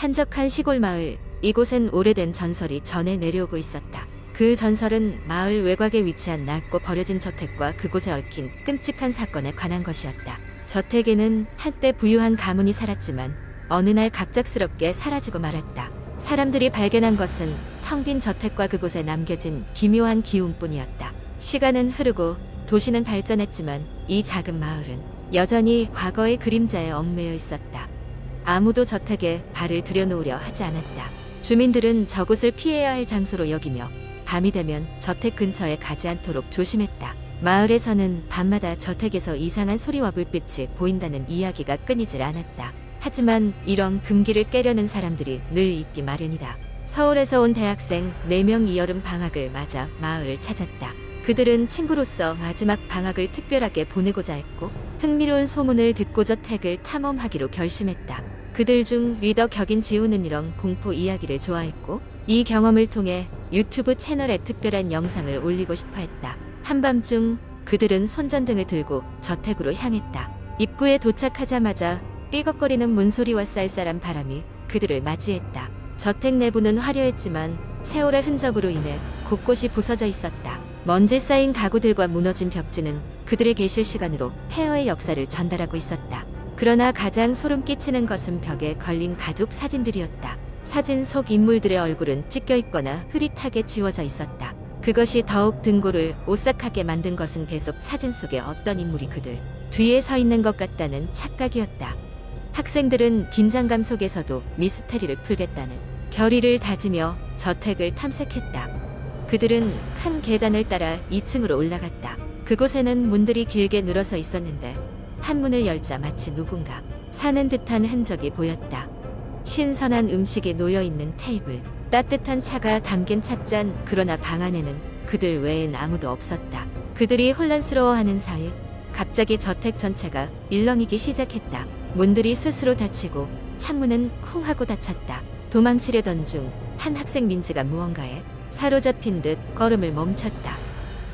한적한 시골 마을, 이곳엔 오래된 전설이 전해 내려오고 있었다. 그 전설은 마을 외곽에 위치한 낡고 버려진 저택과 그곳에 얽힌 끔찍한 사건에 관한 것이었다. 저택에는 한때 부유한 가문이 살았지만 어느 날 갑작스럽게 사라지고 말았다. 사람들이 발견한 것은 텅 빈 저택과 그곳에 남겨진 기묘한 기운뿐이었다. 시간은 흐르고 도시는 발전했지만 이 작은 마을은 여전히 과거의 그림자에 얽매여 있었다. 아무도 저택에 발을 들여놓으려 하지 않았다. 주민들은 저곳을 피해야 할 장소로 여기며 밤이 되면 저택 근처에 가지 않도록 조심했다. 마을에서는 밤마다 저택에서 이상한 소리와 불빛이 보인다는 이야기가 끊이질 않았다. 하지만 이런 금기를 깨려는 사람들이 늘 있기 마련이다. 서울에서 온 대학생 4명이 여름 방학을 맞아 마을을 찾았다. 그들은 친구로서 마지막 방학을 특별하게 보내고자 했고 흥미로운 소문을 듣고 저택을 탐험하기로 결심했다. 그들 중 리더 격인 지우는 이런 공포 이야기를 좋아했고 이 경험을 통해 유튜브 채널에 특별한 영상을 올리고 싶어 했다. 한밤중 그들은 손전등을 들고 저택으로 향했다. 입구에 도착하자마자 삐걱거리는 문소리와 쌀쌀한 바람이 그들을 맞이했다. 저택 내부는 화려했지만 세월의 흔적으로 인해 곳곳이 부서져 있었다. 먼지 쌓인 가구들과 무너진 벽지는 그들의 계실 시간으로 폐허의 역사를 전달하고 있었다. 그러나 가장 소름 끼치는 것은 벽에 걸린 가족 사진들이었다. 사진 속 인물들의 얼굴은 찢겨 있거나 흐릿하게 지워져 있었다. 그것이 더욱 등골을 오싹하게 만든 것은 계속 사진 속에 어떤 인물이 그들 뒤에 서 있는 것 같다는 착각이었다. 학생들은 긴장감 속에서도 미스테리를 풀겠다는 결의를 다지며 저택을 탐색했다. 그들은 큰 계단을 따라 2층으로 올라갔다. 그곳에는 문들이 길게 늘어서 있었는데 한 문을 열자 마치 누군가 사는 듯한 흔적이 보였다. 신선한 음식이 놓여있는 테이블, 따뜻한 차가 담긴 찻잔. 그러나 방 안에는 그들 외엔 아무도 없었다. 그들이 혼란스러워하는 사이 갑자기 저택 전체가 일렁이기 시작했다. 문들이 스스로 닫히고 창문은 쿵 하고 닫혔다. 도망치려던 중 한 학생 민지가 무언가에 사로잡힌 듯 걸음을 멈췄다.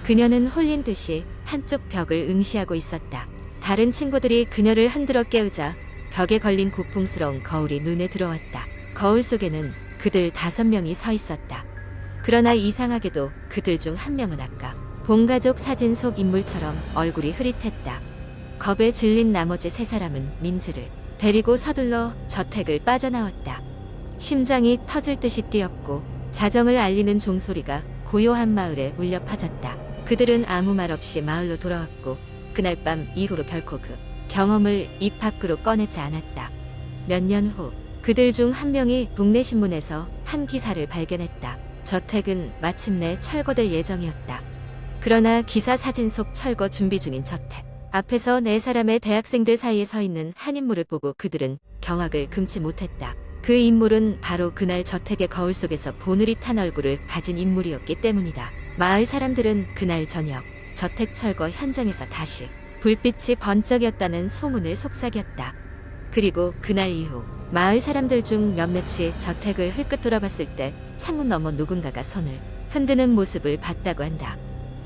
그녀는 홀린 듯이 한쪽 벽을 응시하고 있었다. 다른 친구들이 그녀를 흔들어 깨우자 벽에 걸린 고풍스러운 거울이 눈에 들어왔다. 거울 속에는 그들 5명이 서 있었다. 그러나 이상하게도 그들 중 한 명은 아까 본가족 사진 속 인물처럼 얼굴이 흐릿했다. 겁에 질린 나머지 3사람은 민지를 데리고 서둘러 저택을 빠져나왔다. 심장이 터질 듯이 뛰었고 자정을 알리는 종소리가 고요한 마을에 울려 퍼졌다. 그들은 아무 말 없이 마을로 돌아왔고 그날 밤 이후로 결코 그 경험을 입 밖으로 꺼내지 않았다. 몇 년 후 그들 중 한 명이 동네 신문에서 한 기사를 발견했다. 저택은 마침내 철거될 예정이었다. 그러나 기사 사진 속 철거 준비 중인 저택 앞에서 4사람의 대학생들 사이에 서 있는 한 인물을 보고 그들은 경악을 금치 못했다. 그 인물은 바로 그날 저택의 거울 속에서 보늘이 탄 얼굴을 가진 인물이었기 때문이다. 마을 사람들은 그날 저녁 저택 철거 현장에서 다시 불빛이 번쩍였다는 소문을 속삭였다. 그리고 그날 이후 마을 사람들 중 몇몇이 저택을 흘끗 돌아봤을 때 창문 너머 누군가가 손을 흔드는 모습을 봤다고 한다.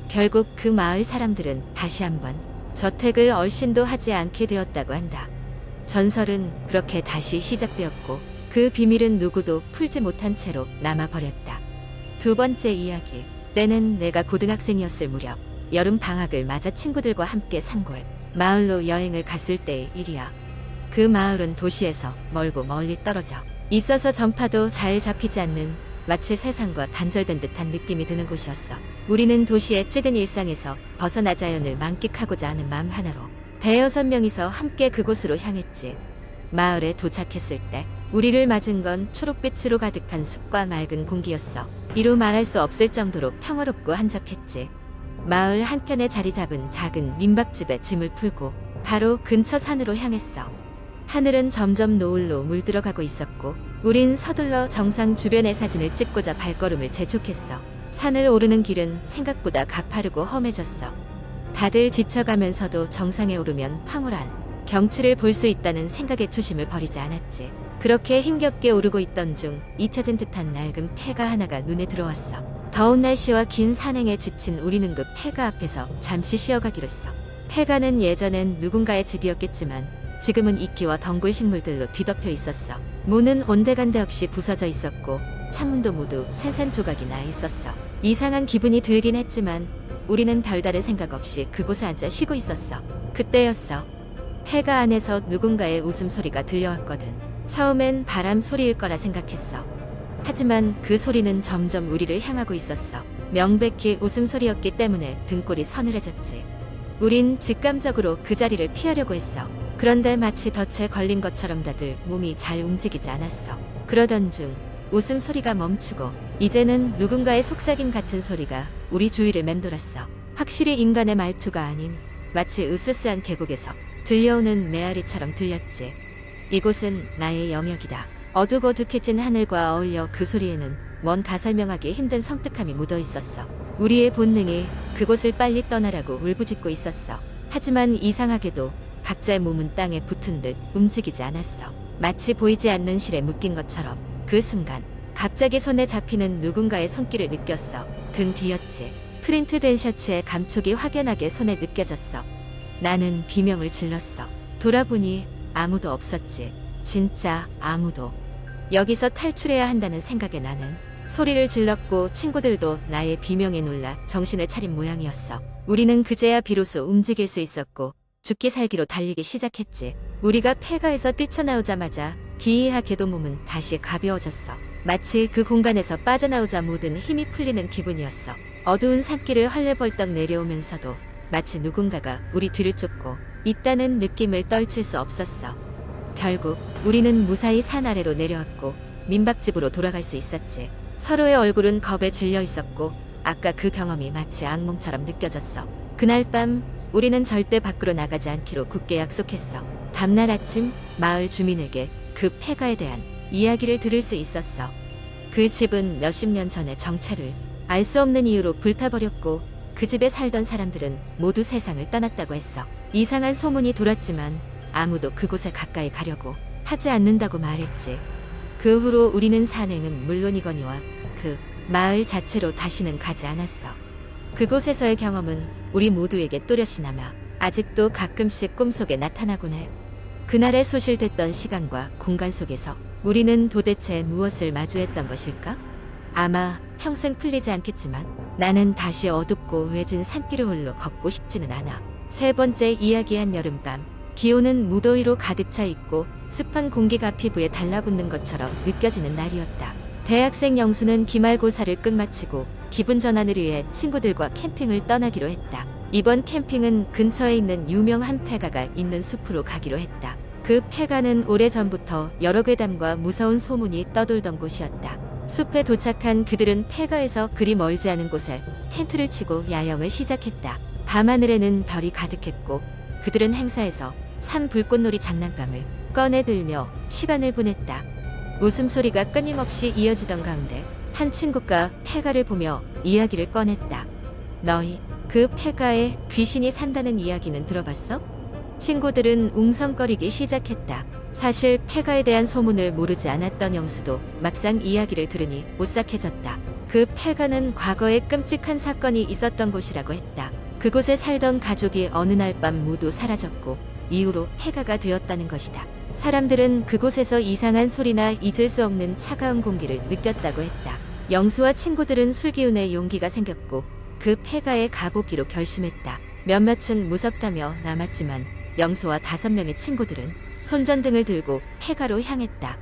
결국 그 마을 사람들은 다시 한번 저택을 얼씬도 하지 않게 되었다고 한다. 전설은 그렇게 다시 시작되었고 그 비밀은 누구도 풀지 못한 채로 남아버렸다. 2번째 이야기. 때는 내가 고등학생이었을 무렵 여름 방학을 맞아 친구들과 함께 산골 마을로 여행을 갔을 때의 일이야. 그 마을은 도시에서 멀고 멀리 떨어져 있어서 전파도 잘 잡히지 않는 마치 세상과 단절된 듯한 느낌이 드는 곳이었어. 우리는 도시의 찌든 일상에서 벗어나 자연을 만끽하고자 하는 마음 하나로 5-6명이서 함께 그곳으로 향했지. 마을에 도착했을 때 우리를 맞은 건 초록빛으로 가득한 숲과 맑은 공기였어. 이루 말할 수 없을 정도로 평화롭고 한적했지. 마을 한켠에 자리 잡은 작은 민박집에 짐을 풀고 바로 근처 산으로 향했어. 하늘은 점점 노을로 물들어가고 있었고 우린 서둘러 정상 주변의 사진을 찍고자 발걸음을 재촉했어. 산을 오르는 길은 생각보다 가파르고 험해졌어. 다들 지쳐가면서도 정상에 오르면 황홀한 경치를 볼 수 있다는 생각에 초심을 버리지 않았지. 그렇게 힘겹게 오르고 있던 중 잊혀진 듯한 낡은 폐가 하나가 눈에 들어왔어. 더운 날씨와 긴 산행에 지친 우리는 그 폐가 앞에서 잠시 쉬어가기로 했어. 폐가는 예전엔 누군가의 집이었겠지만 지금은 이끼와 덩굴 식물들로 뒤덮여 있었어. 문은 온데간데 없이 부서져 있었고 창문도 모두 산산조각이 나 있었어. 이상한 기분이 들긴 했지만 우리는 별다른 생각 없이 그곳에 앉아 쉬고 있었어. 그때였어. 폐가 안에서 누군가의 웃음소리가 들려왔거든. 처음엔 바람 소리일 거라 생각했어. 하지만 그 소리는 점점 우리를 향하고 있었어. 명백히 웃음소리였기 때문에 등골이 서늘해졌지. 우린 직감적으로 그 자리를 피하려고 했어. 그런데 마치 덫에 걸린 것처럼 다들 몸이 잘 움직이지 않았어. 그러던 중 웃음소리가 멈추고 이제는 누군가의 속삭임 같은 소리가 우리 주위를 맴돌았어. 확실히 인간의 말투가 아닌 마치 으스스한 계곡에서 들려오는 메아리처럼 들렸지. 이곳은 나의 영역이다. 어둑어둑해진 하늘과 어울려 그 소리에는 뭔가 설명하기 힘든 섬뜩함이 묻어 있었어. 우리의 본능이 그곳을 빨리 떠나라고 울부짖고 있었어. 하지만 이상하게도 각자의 몸은 땅에 붙은 듯 움직이지 않았어. 마치 보이지 않는 실에 묶인 것처럼. 그 순간 갑자기 손에 잡히는 누군가의 손길을 느꼈어. 등 뒤였지. 프린트된 셔츠의 감촉이 확연하게 손에 느껴졌어. 나는 비명을 질렀어. 돌아보니 아무도 없었지. 진짜 아무도. 여기서 탈출해야 한다는 생각에 나는 소리를 질렀고 친구들도 나의 비명에 놀라 정신을 차린 모양이었어. 우리는 그제야 비로소 움직일 수 있었고 죽기 살기로 달리기 시작했지. 우리가 폐가에서 뛰쳐나오자마자 기이하게도 몸은 다시 가벼워졌어. 마치 그 공간에서 빠져나오자 모든 힘이 풀리는 기분이었어. 어두운 산길을 헐레벌떡 내려오면서도 마치 누군가가 우리 뒤를 쫓고 있다는 느낌을 떨칠 수 없었어. 결국 우리는 무사히 산 아래로 내려왔고 민박집으로 돌아갈 수 있었지. 서로의 얼굴은 겁에 질려 있었고 아까 그 경험이 마치 악몽처럼 느껴졌어. 그날 밤 우리는 절대 밖으로 나가지 않기로 굳게 약속했어. 다음날 아침 마을 주민에게 그 폐가에 대한 이야기를 들을 수 있었어. 그 집은 몇십 년 전에 정체를 알 수 없는 이유로 불타버렸고 그 집에 살던 사람들은 모두 세상을 떠났다고 했어. 이상한 소문이 돌았지만 아무도 그곳에 가까이 가려고 하지 않는다고 말했지. 그 후로 우리는 산행은 물론이거니와 그 마을 자체로 다시는 가지 않았어. 그곳에서의 경험은 우리 모두에게 또렷이 남아 아직도 가끔씩 꿈속에 나타나곤 해. 그날의 소실됐던 시간과 공간 속에서 우리는 도대체 무엇을 마주했던 것일까? 아마 평생 풀리지 않겠지만 나는 다시 어둡고 외진 산길을 홀로 걷고 싶지는 않아. 세 번째 이야기한 여름밤. 기온은 무더위로 가득 차 있고 습한 공기가 피부에 달라붙는 것처럼 느껴지는 날이었다. 대학생 영수는 기말고사를 끝마치고 기분 전환을 위해 친구들과 캠핑을 떠나기로 했다. 이번 캠핑은 근처에 있는 유명한 폐가가 있는 숲으로 가기로 했다. 그 폐가는 오래전부터 여러 괴담과 무서운 소문이 떠돌던 곳이었다. 숲에 도착한 그들은 폐가에서 그리 멀지 않은 곳에 텐트를 치고 야영을 시작했다. 밤하늘에는 별이 가득했고 그들은 행사에서 산 불꽃놀이 장난감을 꺼내들며 시간을 보냈다. 웃음소리가 끊임없이 이어지던 가운데 한 친구가 폐가를 보며 이야기를 꺼냈다. 너희 그 폐가에 귀신이 산다는 이야기는 들어봤어? 친구들은 웅성거리기 시작했다. 사실 폐가에 대한 소문을 모르지 않았던 영수도 막상 이야기를 들으니 오싹해졌다. 그 폐가는 과거에 끔찍한 사건이 있었던 곳이라고 했다. 그곳에 살던 가족이 어느 날 밤 모두 사라졌고 이후로 폐가가 되었다는 것이다. 사람들은 그곳에서 이상한 소리나 잊을 수 없는 차가운 공기를 느꼈다고 했다. 영수와 친구들은 술기운에 용기가 생겼고 그 폐가에 가보기로 결심했다. 몇몇은 무섭다며 남았지만 영수와 5명의 친구들은 손전등을 들고 폐가로 향했다.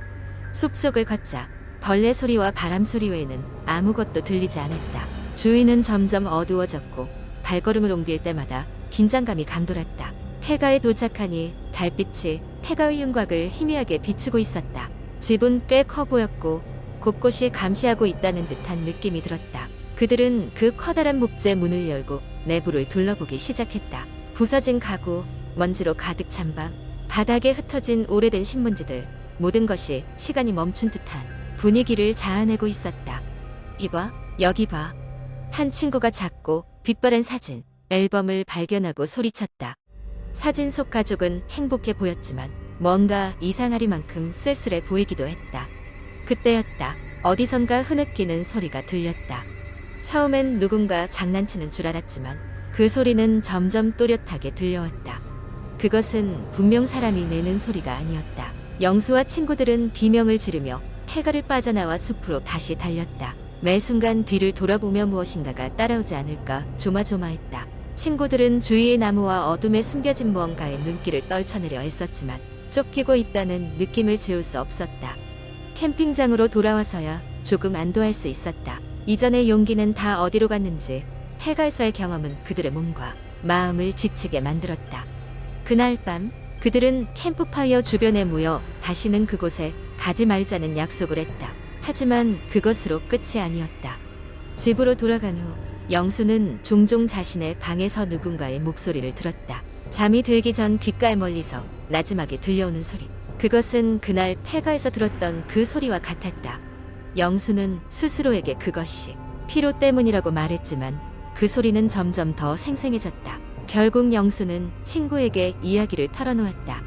숲속을 걷자 벌레 소리와 바람 소리 외에는 아무것도 들리지 않았다. 주위는 점점 어두워졌고 발걸음을 옮길 때마다 긴장감이 감돌았다. 폐가에 도착하니 달빛이 폐가의 윤곽을 희미하게 비추고 있었다. 집은 꽤 커 보였고 곳곳이 감시하고 있다는 듯한 느낌이 들었다. 그들은 그 커다란 목재 문을 열고 내부를 둘러보기 시작했다. 부서진 가구, 먼지로 가득 찬 방, 바닥에 흩어진 오래된 신문지들, 모든 것이 시간이 멈춘 듯한 분위기를 자아내고 있었다. 이봐, 여기 봐. 한 친구가 작고 빛바랜 사진, 앨범을 발견하고 소리쳤다. 사진 속 가족은 행복해 보였지만 뭔가 이상하리만큼 쓸쓸해 보이기도 했다. 그때였다. 어디선가 흐느끼는 소리가 들렸다. 처음엔 누군가 장난치는 줄 알았지만 그 소리는 점점 또렷하게 들려왔다. 그것은 분명 사람이 내는 소리가 아니었다. 영수와 친구들은 비명을 지르며 폐가를 빠져나와 숲으로 다시 달렸다. 매 순간 뒤를 돌아보며 무엇인가가 따라오지 않을까 조마조마했다. 친구들은 주위의 나무와 어둠에 숨겨진 무언가에 눈길을 떨쳐내려 애썼지만 쫓기고 있다는 느낌을 지울 수 없었다. 캠핑장으로 돌아와서야 조금 안도할 수 있었다. 이전의 용기는 다 어디로 갔는지 폐가에서의 경험은 그들의 몸과 마음을 지치게 만들었다. 그날 밤 그들은 캠프파이어 주변에 모여 다시는 그곳에 가지 말자는 약속을 했다. 하지만 그것으로 끝이 아니었다. 집으로 돌아간 후 영수는 종종 자신의 방에서 누군가의 목소리를 들었다. 잠이 들기 전 귓가에 멀리서 나지막이 들려오는 소리. 그것은 그날 폐가에서 들었던 그 소리와 같았다. 영수는 스스로에게 그것이 피로 때문이라고 말했지만 그 소리는 점점 더 생생해졌다. 결국 영수는 친구에게 이야기를 털어놓았다.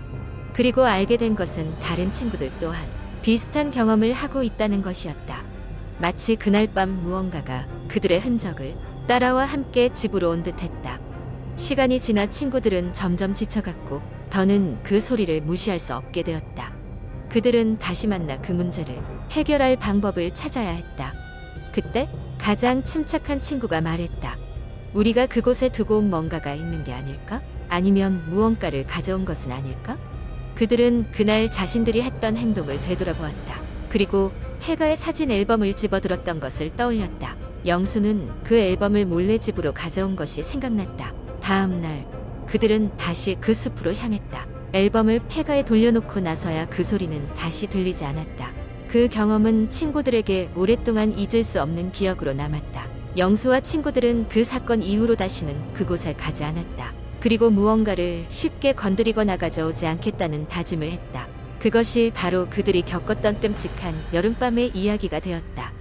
그리고 알게 된 것은 다른 친구들 또한 비슷한 경험을 하고 있다는 것이었다. 마치 그날 밤 무언가가 그들의 흔적을 따라와 함께 집으로 온 듯했다. 시간이 지나 친구들은 점점 지쳐갔고 더는 그 소리를 무시할 수 없게 되었다. 그들은 다시 만나 그 문제를 해결할 방법을 찾아야 했다. 그때 가장 침착한 친구가 말했다. 우리가 그곳에 두고 온 뭔가가 있는 게 아닐까? 아니면 무언가를 가져온 것은 아닐까? 그들은 그날 자신들이 했던 행동을 되돌아보았다. 그리고 폐가의 사진 앨범을 집어들었던 것을 떠올렸다. 영수는 그 앨범을 몰래 집으로 가져온 것이 생각났다. 다음 날 그들은 다시 그 숲으로 향했다. 앨범을 폐가에 돌려놓고 나서야 그 소리는 다시 들리지 않았다. 그 경험은 친구들에게 오랫동안 잊을 수 없는 기억으로 남았다. 영수와 친구들은 그 사건 이후로 다시는 그곳에 가지 않았다. 그리고 무언가를 쉽게 건드리거나 가져오지 않겠다는 다짐을 했다. 그것이 바로 그들이 겪었던 끔찍한 여름밤의 이야기가 되었다.